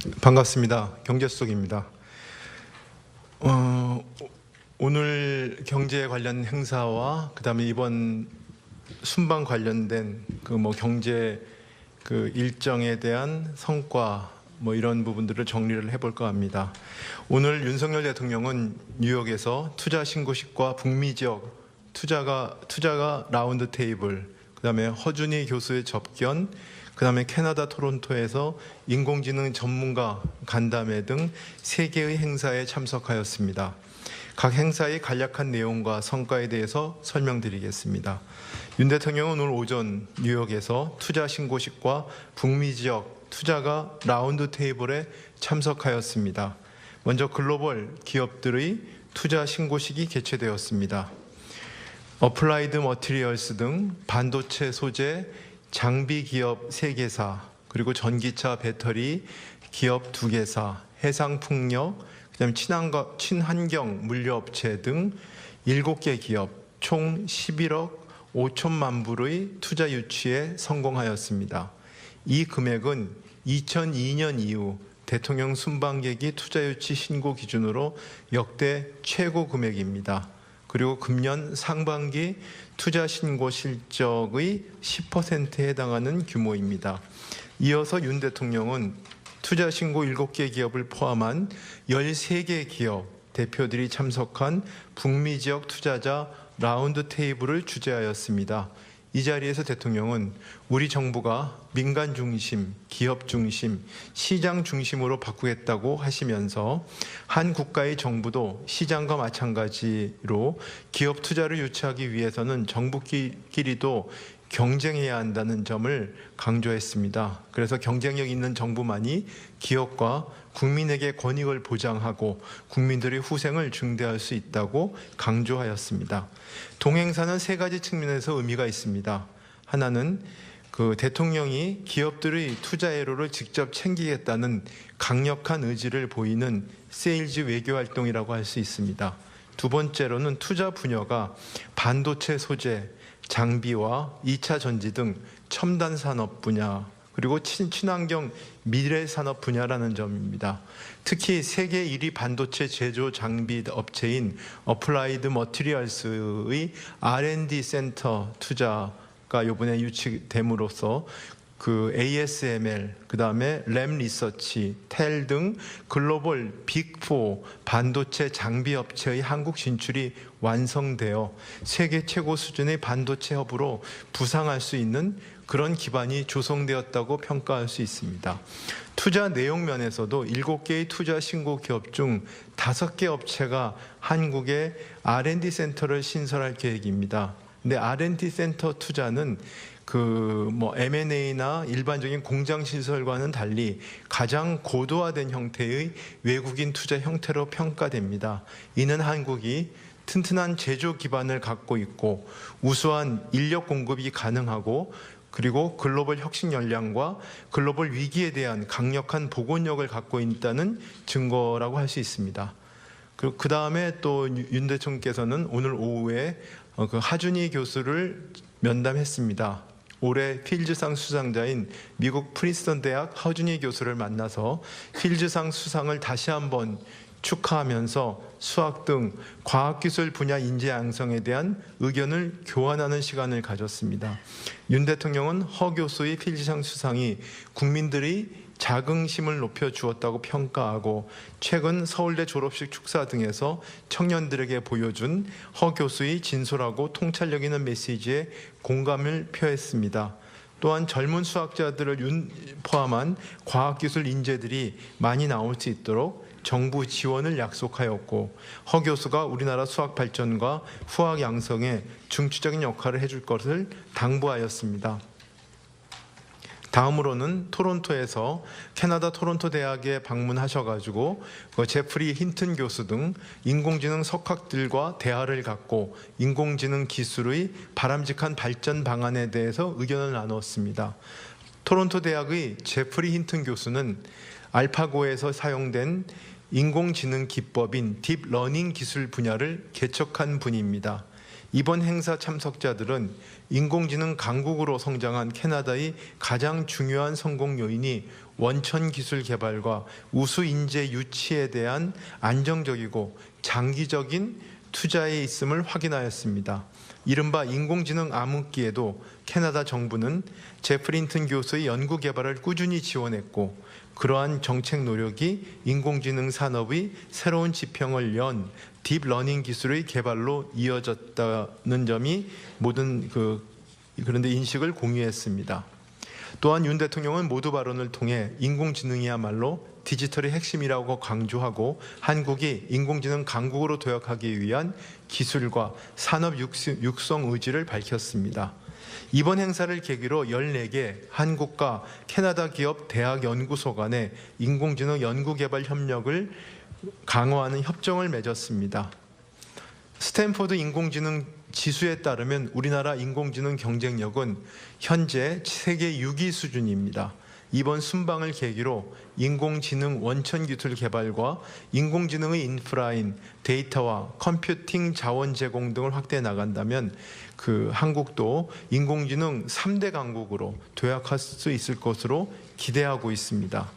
반갑습니다. 경제수석입니다. 오늘 경제 관련 행사와 그다음에 이번 순방 관련된 경제 일정에 대한 성과 이런 부분들을 정리를 해볼까 합니다. 오늘 윤석열 대통령은 뉴욕에서 투자 신고식과 북미 지역 투자가 라운드 테이블, 그다음에 허준희 교수의 접견, 그다음에 캐나다 토론토에서 인공지능 전문가 간담회 등 3개의 행사에 참석하였습니다. 각 행사의 간략한 내용과 성과에 대해서 설명드리겠습니다. 윤 대통령은 오늘 오전 뉴욕에서 투자 신고식과 북미 지역 투자가 라운드 테이블에 참석하였습니다. 먼저 글로벌 기업들의 투자 신고식이 개최되었습니다. 어플라이드 머티리얼스 등 반도체 소재, 장비 기업 3개사, 그리고 전기차 배터리 기업 2개사, 해상풍력, 그다음에 친환경 물류업체 등 7개 기업 총 11억 5천만 불의 투자 유치에 성공하였습니다. 이 금액은 2002년 이후 대통령 순방객이 투자 유치 신고 기준으로 역대 최고 금액입니다. 그리고 금년 상반기 투자 신고 실적의 10%에 해당하는 규모입니다. 이어서 윤 대통령은 투자 신고 7개 기업을 포함한 13개 기업 대표들이 참석한 북미 지역 투자자 라운드 테이블을 주재하였습니다. 이 자리에서 대통령은 우리 정부가 민간 중심, 기업 중심, 시장 중심으로 바꾸겠다고 하시면서 한 국가의 정부도 시장과 마찬가지로 기업 투자를 유치하기 위해서는 정부끼리도 경쟁해야 한다는 점을 강조했습니다. 그래서 경쟁력 있는 정부만이 기업과 국민에게 권익을 보장하고 국민들의 후생을 증대할 수 있다고 강조하였습니다. 동행사는 3가지 측면에서 의미가 있습니다. 하나는 대통령이 기업들의 투자 애로를 직접 챙기겠다는 강력한 의지를 보이는 세일즈 외교 활동이라고 할 수 있습니다. 두 번째로는 투자 분야가 반도체 소재, 장비와 2차 전지 등 첨단 산업 분야, 그리고 친환경 미래 산업 분야라는 점입니다. 특히 세계 1위 반도체 제조 장비 업체인 어플라이드 머티리얼스의 R&D 센터 투자가 이번에 유치됨으로써 ASML, 그다음에 램 리서치, 텔 등 글로벌 빅4 반도체 장비 업체의 한국 진출이 완성되어 세계 최고 수준의 반도체 허브로 부상할 수 있는 그런 기반이 조성되었다고 평가할 수 있습니다. 투자 내용 면에서도 7개의 투자 신고 기업 중 5개 업체가 한국에 R&D 센터를 신설할 계획입니다. 근데 R&D 센터 투자는 M&A나 일반적인 공장 시설과는 달리 가장 고도화된 형태의 외국인 투자 형태로 평가됩니다. 이는 한국이 튼튼한 제조 기반을 갖고 있고 우수한 인력 공급이 가능하고 그리고 글로벌 혁신 역량과 글로벌 위기에 대한 강력한 보건력을 갖고 있다는 증거라고 할 수 있습니다. 그 다음에 또 윤 대통령께서는 오늘 오후에 하준희 교수를 면담했습니다. 올해 필즈상 수상자인 미국 프린스턴 대학 하준희 교수를 만나서 필즈상 수상을 다시 한번 축하하면서 수학 등 과학기술 분야 인재 양성에 대한 의견을 교환하는 시간을 가졌습니다. 윤 대통령은 허 교수의 필즈상 수상이 국민들이 자긍심을 높여주었다고 평가하고 최근 서울대 졸업식 축사 등에서 청년들에게 보여준 허 교수의 진솔하고 통찰력 있는 메시지에 공감을 표했습니다. 또한 젊은 수학자들을 포함한 과학기술 인재들이 많이 나올 수 있도록 정부 지원을 약속하였고 허 교수가 우리나라 수학 발전과 후학 양성에 중추적인 역할을 해줄 것을 당부하였습니다. 다음으로는 토론토에서 캐나다 토론토 대학에 방문하셔가지고 제프리 힌튼 교수 등 인공지능 석학들과 대화를 갖고 인공지능 기술의 바람직한 발전 방안에 대해서 의견을 나누었습니다. 토론토 대학의 제프리 힌튼 교수는 알파고에서 사용된 인공지능 기법인 딥러닝 기술 분야를 개척한 분입니다. 이번 행사 참석자들은 인공지능 강국으로 성장한 캐나다의 가장 중요한 성공 요인이 원천 기술 개발과 우수 인재 유치에 대한 안정적이고 장기적인 투자에 있음을 확인하였습니다. 이른바 인공지능 암흑기에도 캐나다 정부는 제프린튼 교수의 연구 개발을 꾸준히 지원했고, 그러한 정책 노력이 인공지능 산업의 새로운 지평을 연 딥러닝 기술의 개발로 이어졌다는 점이 모든 그런데 인식을 공유했습니다. 또한 윤 대통령은 모두 발언을 통해 인공지능이야말로 디지털의 핵심이라고 강조하고, 한국이 인공지능 강국으로 도약하기 위한 기술과 산업 육성 의지를 밝혔습니다. 이번 행사를 계기로 14개 한국과 캐나다 기업 대학 연구소 간의 인공지능 연구개발 협력을 강화하는 협정을 맺었습니다. 스탠포드 인공지능 지수에 따르면 우리나라 인공지능 경쟁력은 현재 세계 6위 수준입니다. 이번 순방을 계기로 인공지능 원천 기술 개발과 인공지능의 인프라인 데이터와 컴퓨팅 자원 제공 등을 확대해 나간다면 한국도 인공지능 3대 강국으로 도약할 수 있을 것으로 기대하고 있습니다.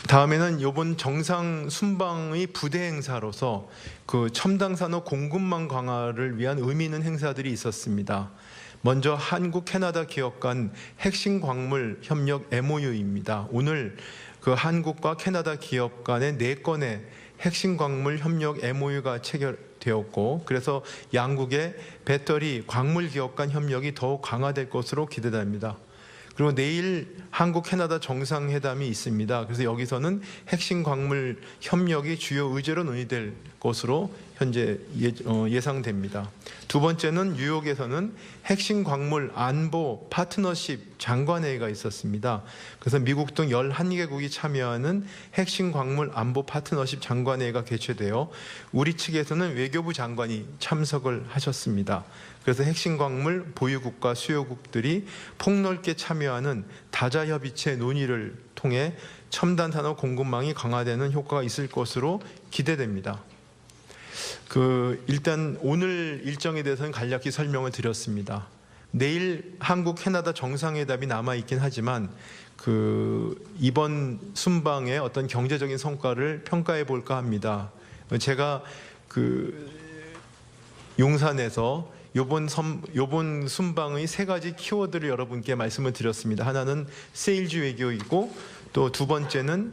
다음에는 이번 정상 순방의 부대 행사로서 첨단 산업 공급망 강화를 위한 의미 있는 행사들이 있었습니다. 먼저 한국 캐나다 기업 간 핵심 광물 협력 MOU입니다. 오늘 한국과 캐나다 기업 간의 4건의 핵심 광물 협력 MOU가 체결되었고, 그래서 양국의 배터리 광물 기업 간 협력이 더욱 강화될 것으로 기대됩니다. 그리고 내일 한국 캐나다 정상회담이 있습니다. 그래서 여기서는 핵심 광물 협력이 주요 의제로 논의될 것으로 현재 예상됩니다. 두 번째는 뉴욕에서는 핵심 광물 안보 파트너십 장관회의가 있었습니다. 그래서 미국 등 11개국이 참여하는 핵심 광물 안보 파트너십 장관회의가 개최되어 우리 측에서는 외교부 장관이 참석을 하셨습니다. 그래서 핵심 광물 보유국과 수요국들이 폭넓게 참여하는 다자협의체 논의를 통해 첨단 산업 공급망이 강화되는 효과가 있을 것으로 기대됩니다. 일단 오늘 일정에 대해서는 간략히 설명을 드렸습니다. 내일 한국 캐나다 정상회담이 남아 있긴 하지만 이번 순방의 어떤 경제적인 성과를 평가해 볼까 합니다. 제가 용산에서 요번 순방의 3가지 키워드를 여러분께 말씀을 드렸습니다. 하나는 세일즈 외교이고, 또 두 번째는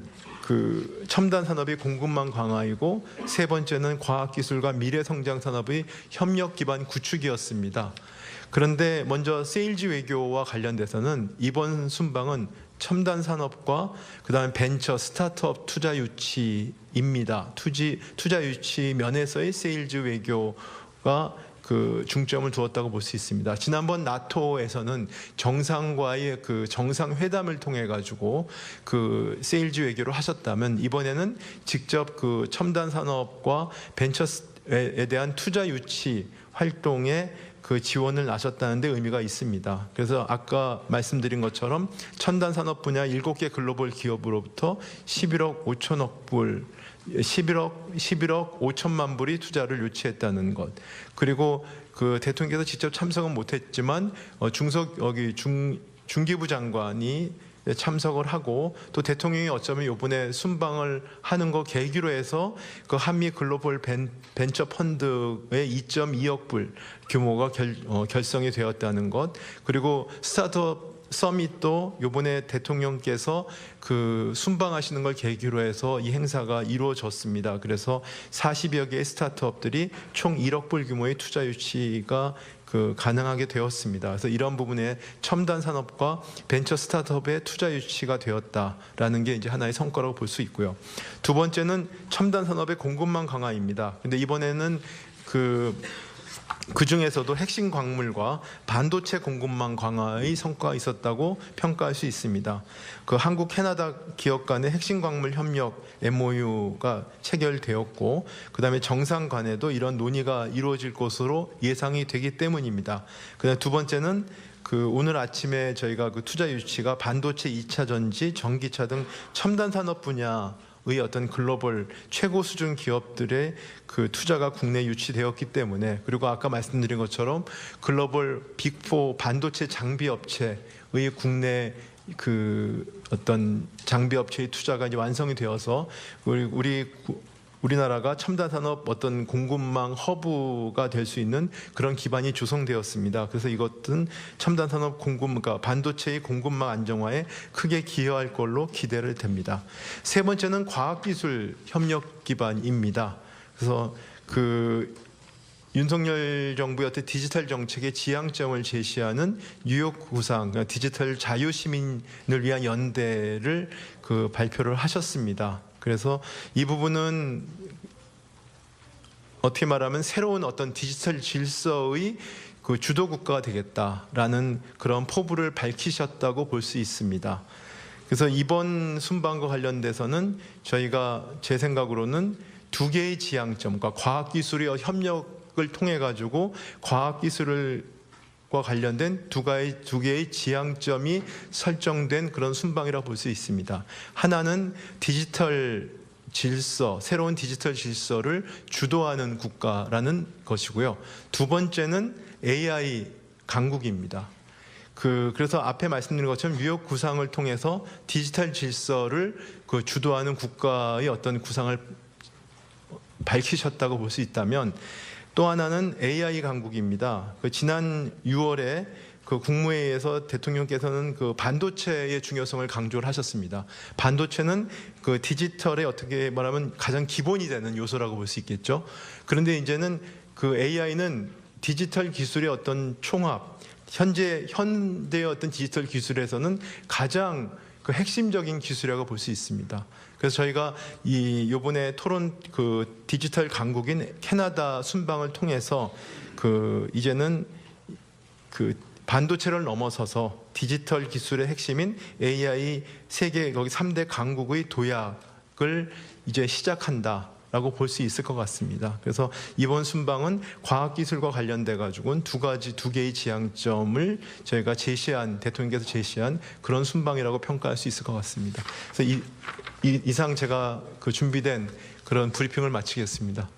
첨단 산업의 공급망 강화이고, 세 번째는 과학기술과 미래성장 산업의 협력 기반 구축이었습니다. 그런데 먼저 세일즈 외교와 관련돼서는 이번 순방은 첨단 산업과 그다음에 벤처 스타트업 투자 유치입니다. 투자 유치 면에서의 세일즈 외교가 중점을 두었다고 볼 수 있습니다. 지난번 나토에서는 정상과의 정상회담을 통해 가지고 세일즈 외교를 하셨다면, 이번에는 직접 첨단 산업과 벤처에 대한 투자 유치 활동에 지원을 나셨다는 데 의미가 있습니다. 그래서 아까 말씀드린 것처럼 첨단 산업 분야 7개 글로벌 기업으로부터 11억 5천만 불이 투자를 유치했다는 것. 그리고 대통령께서 직접 참석은 못했지만 중기부 장관이 참석을 하고, 또 대통령이 어쩌면 이번에 순방을 하는 거 계기로 해서 한미 글로벌 벤처 펀드의 2.2억 불 규모가 결성이 되었다는 것. 그리고 스타트업 서밋도 이번에 대통령께서 순방하시는 걸 계기로 해서 이 행사가 이루어졌습니다. 그래서 40여 개의 스타트업들이 총 1억 불 규모의 투자 유치가 가능하게 되었습니다. 그래서 이런 부분에 첨단 산업과 벤처 스타트업의 투자 유치가 되었다라는 게 이제 하나의 성과라고 볼 수 있고요. 두 번째는 첨단 산업의 공급망 강화입니다. 근데 이번에는 그 중에서도 핵심 광물과 반도체 공급망 강화의 성과가 있었다고 평가할 수 있습니다. 한국 캐나다 기업 간의 핵심 광물 협력 MOU가 체결되었고, 그다음에 정상 간에도 이런 논의가 이루어질 것으로 예상이 되기 때문입니다. 그다음 두 번째는 오늘 아침에 저희가 투자 유치가 반도체 2차 전지, 전기차 등 첨단 산업 분야 의 어떤 글로벌 최고 수준 기업들의 투자가 국내에 유치되었기 때문에, 그리고 아까 말씀드린 것처럼 글로벌 빅4 반도체 장비 업체의 국내 그 어떤 장비 업체의 투자가 이제 완성이 되어서 우리나라가 첨단 산업 어떤 공급망 허브가 될 수 있는 그런 기반이 조성되었습니다. 그래서 이것은 첨단 산업 그러니까 반도체의 공급망 안정화에 크게 기여할 걸로 기대를 됩니다. 세 번째는 과학기술 협력 기반입니다. 그래서 윤석열 정부의 어떤 디지털 정책의 지향점을 제시하는 뉴욕 구상, 그러니까 디지털 자유시민을 위한 연대를 발표를 하셨습니다. 그래서 이 부분은 어떻게 말하면 새로운 어떤 디지털 질서의 주도 국가가 되겠다라는 그런 포부를 밝히셨다고 볼 수 있습니다. 그래서 이번 순방과 관련돼서는 저희가 제 생각으로는 두 개의 지향점, 그러니까 과학기술의 협력을 통해 가지고 과학기술과 관련된 두 개의 지향점이 설정된 그런 순방이라고 볼 수 있습니다. 하나는 디지털 질서, 새로운 디지털 질서를 주도하는 국가라는 것이고요. 두 번째는 AI 강국입니다. 그래서 앞에 말씀드린 것처럼 뉴욕 구상을 통해서 디지털 질서를 주도하는 국가의 어떤 구상을 밝히셨다고 볼 수 있다면, 또 하나는 AI 강국입니다. 지난 6월에 국무회의에서 대통령께서는 반도체의 중요성을 강조를 하셨습니다. 반도체는 디지털의 어떻게 말하면 가장 기본이 되는 요소라고 볼 수 있겠죠. 그런데 이제는 AI는 디지털 기술의 어떤 총합, 현대의 어떤 디지털 기술에서는 가장 핵심적인 기술이라고 볼 수 있습니다. 그래서 저희가 이번에 토론 디지털 강국인 캐나다 순방을 통해서 이제는 반도체를 넘어서서 디지털 기술의 핵심인 AI 세계 거기 3대 강국의 도약을 이제 시작한다라고 볼 수 있을 것 같습니다. 그래서 이번 순방은 과학기술과 관련돼 가지고는 두 개의 지향점을 저희가 대통령께서 제시한 그런 순방이라고 평가할 수 있을 것 같습니다. 그래서 이상 제가 준비된 그런 브리핑을 마치겠습니다.